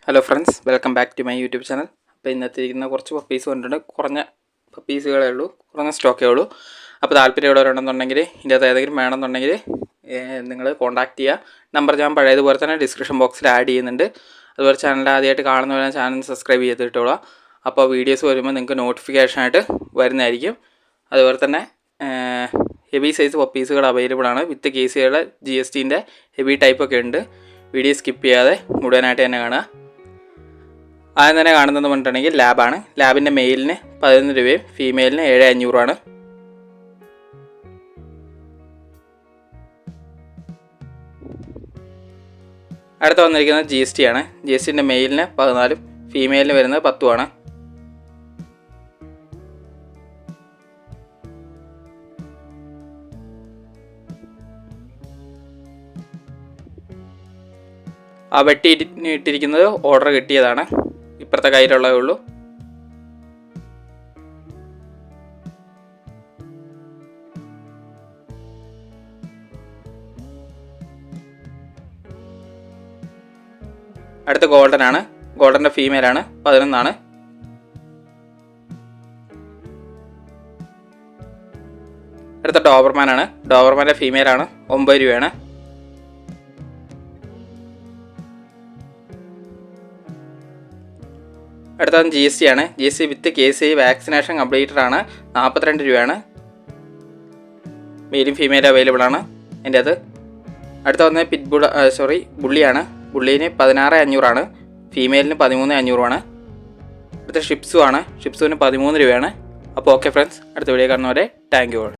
Hello friends, welcome back to my YouTube channel. അപ്പോൾ ഇന്നത്തെ ഇരിക്കുന്ന കുറച്ച് പപ്പീസ് കൊണ്ടുണ്ട്. കുറഞ്ഞ പപ്പീസുകളേ ഉള്ളൂ, കുറഞ്ഞ സ്റ്റോക്കേ ഉള്ളൂ. അപ്പോൾ താല്പര്യമുള്ളവരുണ്ടെന്നുണ്ടെങ്കിൽ ഇതിൻ്റെ അകത്ത് ഏതെങ്കിലും വേണമെന്നുണ്ടെങ്കിൽ നിങ്ങൾ കോൺടാക്ട് ചെയ്യുക. നമ്പർ ഞാൻ പഴയതുപോലെ തന്നെ ഡിസ്ക്രിപ്ഷൻ ബോക്സിൽ ആഡ് ചെയ്യുന്നുണ്ട്. അതുപോലെ ചാനൽ ആദ്യമായിട്ട് കാണുന്നവരെ ചാനൽ സബ്സ്ക്രൈബ് ചെയ്തിട്ടുള്ളൂ. അപ്പോൾ വീഡിയോസ് വരുമ്പോൾ നിങ്ങൾക്ക് നോട്ടിഫിക്കേഷനായിട്ട് വരുന്നതായിരിക്കും. അതുപോലെ തന്നെ ഹെവി സൈസ് പപ്പീസുകൾ അവൈലബിൾ ആണ്. വിത്ത് കേസുകൾ GSTൻ്റെ ഹെവി ടൈപ്പൊക്കെ ഉണ്ട്. വീഡിയോ സ്കിപ്പ് ചെയ്യാതെ മുഴുവനായിട്ട് തന്നെ കാണുക. ആദ്യം തന്നെ കാണുന്നതെന്ന് പറഞ്ഞിട്ടുണ്ടെങ്കിൽ ലാബാണ്. ലാബിൻ്റെ മെയിലിന് 11 രൂപയും ഫീമെയിലിന് 7,500 അടുത്ത് വന്നിരിക്കുന്നത് GST ആണ്. GSTൻ്റെ മെയിലിന് 14, ഫീമെയിലിന് വരുന്നത് 10. ആ വെട്ടി ഇട്ടിരിക്കുന്നത് ഓർഡർ കിട്ടിയതാണ്. ഇപ്പുറത്തെ കയ്യിലുള്ളതേ ഉള്ളൂ. അടുത്ത ഗോൾഡൻ ആണ്. ഗോൾഡൻ്റെ ഫീമെയിലാണ്, 11. അടുത്ത ഡോബർമാൻ ആണ്. ഡോബർമാൻ്റെ ഫീമെയിലാണ്, 9 രൂപയാണ്. അടുത്തത് GST ആണ്. GST വിത്ത് KCI വാക്സിനേഷൻ കംപ്ലീറ്റഡ് ആണ്, 42 രൂപയാണ്. മെയിലും ഫീമെയിലും അവൈലബിൾ ആണ് എൻ്റെ അത്. അടുത്ത വന്നത് ബുള്ളിയാണ്. ബുള്ളീന് 16,500 ഫീമെയിലിന് 13,500. അടുത്ത ഷിപ്സു ആണ്. ഷിപ്സുവിന് 13 രൂപയാണ്. അപ്പോൾ ഓക്കെ ഫ്രണ്ട്സ്, അടുത്ത വീഡിയോ കാണുന്നവരെ താങ്ക് യു ഓൾ.